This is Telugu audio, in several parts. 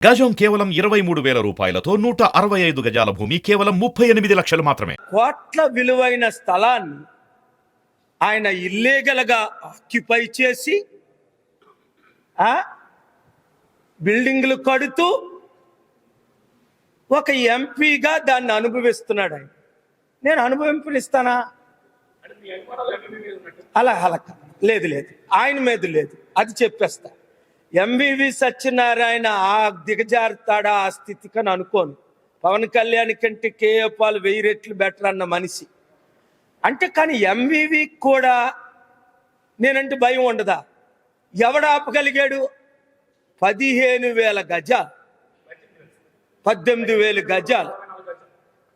గజం కేవలం 23,000 రూపాయలతో 165 గజాల భూమి కేవలం 38 లక్షలు మాత్రమే. కోట్ల విలువైన స్థలాన్ని ఆయన ఇల్లీగల్ గా ఆక్యుపై చేసి బిల్డింగ్లు కడుతూ ఒక ఎంపీగా దాన్ని అనుభవిస్తున్నాడు. ఆయన నేను అనుభవింపనిస్తానా? అలా లేదు ఆయన మీద లేదు, అది చెప్పేస్తా. ఎంవివి సత్యనారాయణ ఆ దిగజారుతాడా ఆ స్థితికి అని అనుకోను. పవన్ కళ్యాణ్ కంటే కేఏ పాల్ 1000 రెట్లు బెటర్ అన్న మనిషి అంటే. కానీ ఎంవివి కూడా నేనంటే భయం ఉండదా? ఎవడు ఆపగలిగాడు? 15,000 గజాలు, 18,000 గజాలు.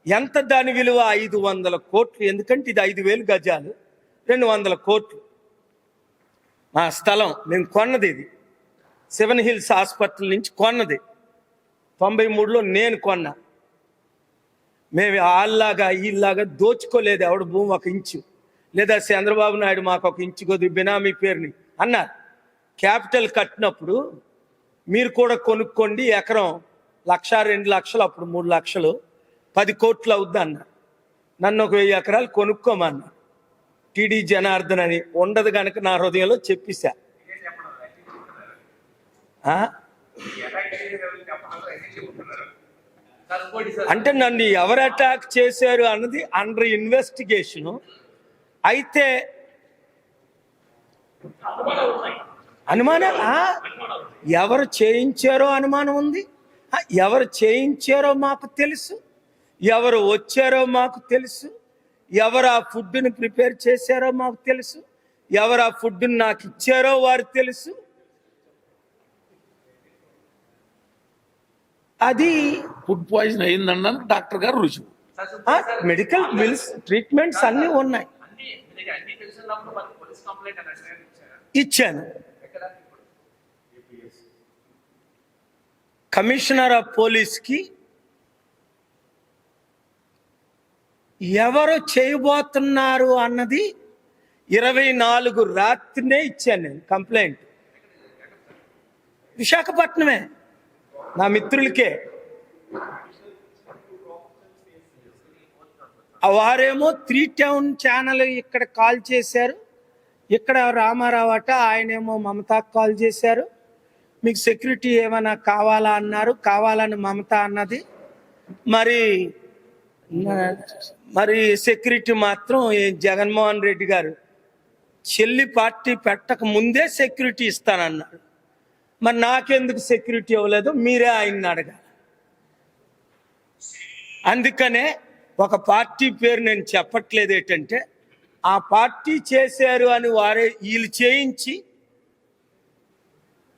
ఎంత దాని విలువ? 500 కోట్లు. ఎందుకంటే ఇది 5,000 గజాలు, 200 కోట్లు. మా స్థలం మేము కొన్నది, ఇది సెవెన్ హిల్స్ హాస్పిటల్ నుంచి కొన్నది. 93లో నేను కొన్నా. మేము వాళ్ళలాగా వీళ్ళలాగా దోచుకోలేదు. ఎవడు భూమి 1 ఇంచు, లేదా చంద్రబాబు నాయుడు మాకు 1 ఇంచు కొద్ది బినామీ పేరుని అన్నారు. క్యాపిటల్ కట్టినప్పుడు మీరు కూడా కొనుక్కోండి, ఎకరం 1,00,000 2 లక్షలు, అప్పుడు 3 లక్షలు, 10 కోట్లు అవుద్ది అన్నారు. నన్ను 1,000 ఎకరాలు కొనుక్కోమన్నా. టీడీ జనార్దన్ అని ఉండదు కనుక నా హృదయంలో చెప్పేశా. అంటే నన్ను ఎవరు అటాక్ చేశారు అన్నది అండర్ ఇన్వెస్టిగేషను. అయితే అనుమానం ఎవరు చేయించారో అనుమానం ఉంది. ఎవరు చేయించారో మాకు తెలుసు, ఎవరు వచ్చారో మాకు తెలుసు, ఎవరు ఆ ఫుడ్ని ప్రిపేర్ చేశారో మాకు తెలుసు, ఎవరు ఆ ఫుడ్ని నాకు ఇచ్చారో వారు తెలుసు. అది ఫుడ్ పాయిజన్ అయిందన్నాను డాక్టర్ గారు రుజువు. మెడికల్ బిల్స్, ట్రీట్మెంట్స్ అన్నీ ఉన్నాయి. ఇచ్చాను. కమిషనర్ ఆఫ్ పోలీస్కి ఎవరు చేయబోతున్నారు అన్నది 24 రాత్రినే ఇచ్చాను నేను కంప్లైంట్. విశాఖపట్నమే, నా మిత్రులకే. వారేమో 3 టౌన్ ఛానల్ ఇక్కడ కాల్ చేశారు, ఇక్కడ రామారావు అట, ఆయనేమో మమతాకు కాల్ చేశారు. మీకు సెక్యూరిటీ ఏమైనా కావాలా అన్నారు. కావాలని మమత అన్నది. మరి సెక్యూరిటీ మాత్రం జగన్మోహన్ రెడ్డి గారు చెల్లి పార్టీ పెట్టక ముందే సెక్యూరిటీ ఇస్తానన్నారు. మరి నాకెందుకు సెక్యూరిటీ ఇవ్వలేదు? మీరే ఆయన్ని అడగాలి. అందుకనే ఒక పార్టీ పేరు నేను చెప్పట్లేదు. ఏంటంటే ఆ పార్టీ చేశారు అని వీళ్ళు చేయించి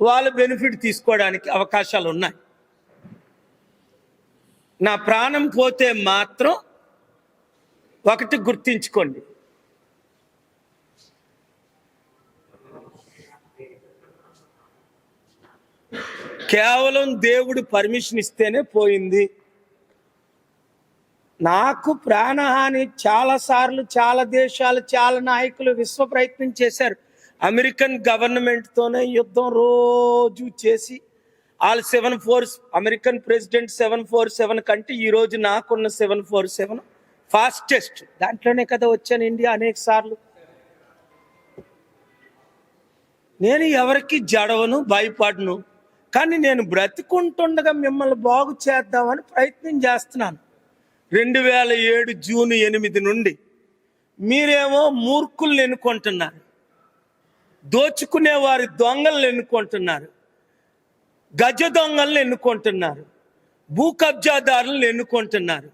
వాళ్ళ బెనిఫిట్ తీసుకోవడానికి అవకాశాలు ఉన్నాయి. నా ప్రాణం పోతే మాత్రం ఒకటి గుర్తించుకోండి, కేవలం దేవుడు పర్మిషన్ ఇస్తేనే పోయింది. నాకు ప్రాణహాని చాలాసార్లు చాలా దేశాలు, చాలా నాయకులు విశ్వ ప్రయత్నం చేశారు. అమెరికన్ గవర్నమెంట్తోనే యుద్ధం రోజు చేసి వాళ్ళు 747, అమెరికన్ ప్రెసిడెంట్ 747 కంటే ఈరోజు నాకున్న 747 ఫాస్టెస్ట్. దాంట్లోనే కదా వచ్చాను ఇండియా అనేక సార్లు. నేను ఎవరికి జడవను, భయపడను. కానీ నేను బ్రతికుంటుండగా మిమ్మల్ని బాగు చేద్దామని ప్రయత్నం చేస్తున్నాను. 2007 జూన్ 8 నుండి మీరేమో మూర్ఖుల్ని ఎన్నుకుంటున్నారు, దోచుకునే వారి దొంగలను ఎన్నుకుంటున్నారు, గజ దొంగలను ఎన్నుకుంటున్నారు, భూ కబ్జాదారులను ఎన్నుకుంటున్నారు,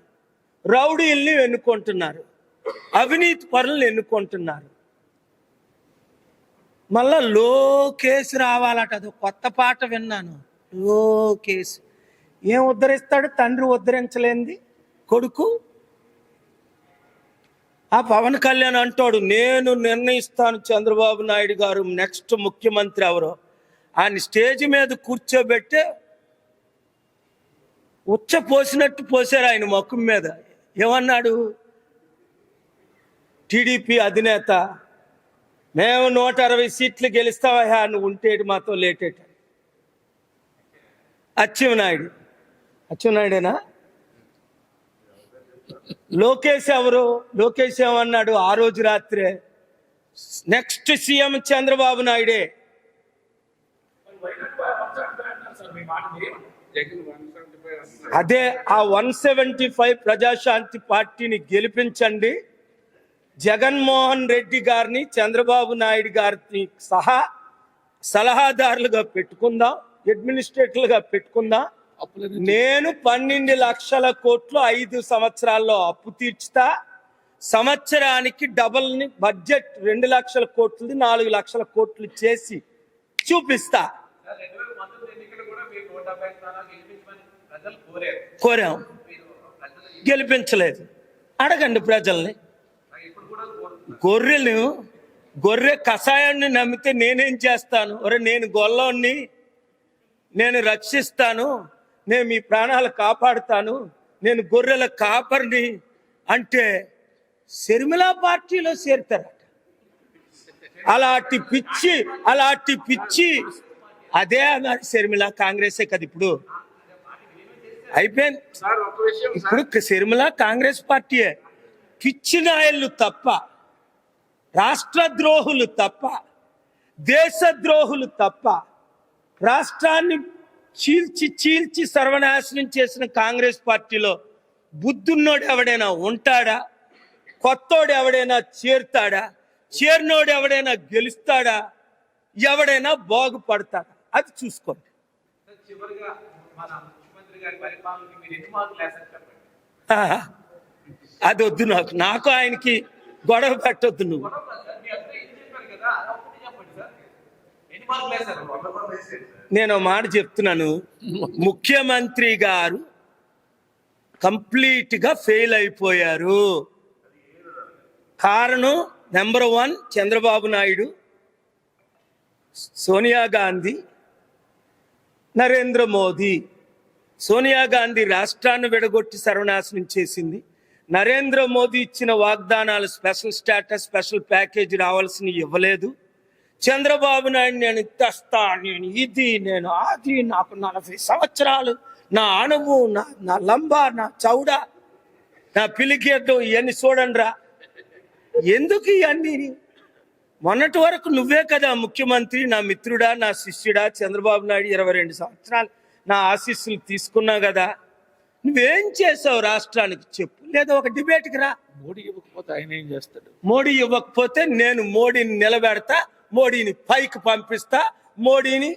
రౌడీల్ని ఎన్నుకుంటున్నారు, అవినీతి పరులను ఎన్నుకుంటున్నారు. మళ్ళా లోకేష్ రావాలట. అది కొత్త పాట విన్నాను. లోకేష్ ఏం ఉద్ధరిస్తాడు? తండ్రి ఉద్ధరించలేంది కొడుకు. ఆ పవన్ కళ్యాణ్ అంటాడు, నేను నిర్ణయిస్తాను చంద్రబాబు నాయుడు గారు నెక్స్ట్ ముఖ్యమంత్రి ఎవరో. ఆయన స్టేజ్ మీద కూర్చోబెట్టే ఉచ్చ పోసినట్టు పోసారు ఆయన ముఖం మీద. ఏమన్నాడు? టీడీపీ అధినేత, మేము 160 సీట్లు గెలుస్తావా, నువ్వు ఉంటేటి మాతో లేటేట. అచ్చెన్నాయుడేనా? లోకేష్ ఎవరు? లోకేష్ ఏమన్నాడు ఆ రోజు రాత్రే? నెక్స్ట్ సీఎం చంద్రబాబు నాయుడే. అదే ఆ 175 ప్రజాశాంతి పార్టీని గెలిపించండి, జగన్మోహన్ రెడ్డి గారిని చంద్రబాబు నాయుడు గారిని సహా సలహాదారులుగా పెట్టుకుందాం, అడ్మినిస్ట్రేటర్లుగా పెట్టుకుందాం. నేను 12 లక్షల కోట్లు 5 సంవత్సరాల్లో అప్పు తీర్చుతా, సంవత్సరానికి డబల్ ని బడ్జెట్ 2 లక్షల కోట్లు 4 లక్షల కోట్లు చేసి చూపిస్తా. కోరాం, గెలిపించలేదు. అడగండి ప్రజల్ని. గొర్రె కషాయాన్ని నమ్మితే నేనేం చేస్తాను? ఒరే, నేను గొల్లోని, నేను రక్షిస్తాను, నేను మీ ప్రాణాలు కాపాడుతాను, నేను గొర్రెల కాపరిని అంటే శర్మిల పార్టీలో చేరుతారట. అలాంటి పిచ్చి అదే మరి శర్మిల కాంగ్రెసే కదా ఇప్పుడు అయిపోయింది. ఇప్పుడు శర్మిల కాంగ్రెస్ పార్టీయే. పిచ్చి నాయళ్ళు తప్ప, రాష్ట్ర ద్రోహులు తప్ప, దేశ ద్రోహులు తప్ప, రాష్ట్రాన్ని చీల్చి సర్వనాశనం చేసిన కాంగ్రెస్ పార్టీలో బుద్ధున్నోడు ఎవడైనా ఉంటాడా? కొత్తోడు ఎవడైనా చేరుతాడా? చేరినోడు ఎవడైనా గెలుస్తాడా? ఎవడైనా బాగుపడతాడా? అది చూసుకోండి. అది వద్దు నాకు ఆయనకి గొడవ పెట్టొద్దు. నువ్వు నేను మాట చెప్తున్నాను, ముఖ్యమంత్రి గారు కంప్లీట్ గా ఫెయిల్ అయిపోయారు. కారణం నెంబర్ 1 చంద్రబాబు నాయుడు, సోనియా గాంధీ, నరేంద్ర మోదీ. సోనియా గాంధీ రాష్ట్రాన్ని విడగొట్టి సర్వనాశనం చేసింది. నరేంద్ర మోదీ ఇచ్చిన వాగ్దానాలు, స్పెషల్ స్టేటస్, స్పెషల్ ప్యాకేజీ రావాల్సినవి ఇవ్వలేదు. చంద్రబాబు నాయుడు నేను తెస్తా, నేను ఇది, నేను అది, నాకు 40 సంవత్సరాలు, నా అణువు, నా లంబా, నా చౌడ, నా పిలిగేద్దు, ఇవన్నీ చూడండి రా. ఎందుకు ఇవన్నీ? మొన్నటి వరకు నువ్వే కదా ముఖ్యమంత్రి, నా మిత్రుడా, నా శిష్యుడా. చంద్రబాబు నాయుడు 22 సంవత్సరాలు నా ఆశీస్సులు తీసుకున్నావు కదా. నువ్వేం చేసావు రాష్ట్రానికి చెప్పు, లేదా ఒక డిబేట్కి రా. మోడీ ఇవ్వకపోతే ఆయన ఏం చేస్తాడు? మోడీ ఇవ్వకపోతే నేను మోడీని నిలబెడతా, మోడీని పైకి పంపిస్తా, మోడీని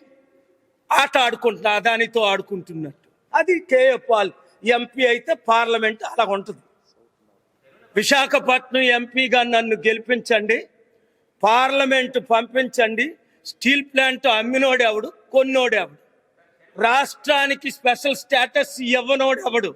ఆట ఆడుకుంటున్నా, అదానితో ఆడుకుంటున్నట్టు. అది కేఏ పాల్ ఎంపీ అయితే పార్లమెంట్ అలా ఉంటుంది. విశాఖపట్నం ఎంపీగా నన్ను గెలిపించండి, పార్లమెంటు పంపించండి. స్టీల్ ప్లాంట్ అమ్మినోడెవడు, కొన్నోడెవడు? రాష్ట్రానికి స్పెషల్ స్టేటస్ ఇవ్వనోడెవడు?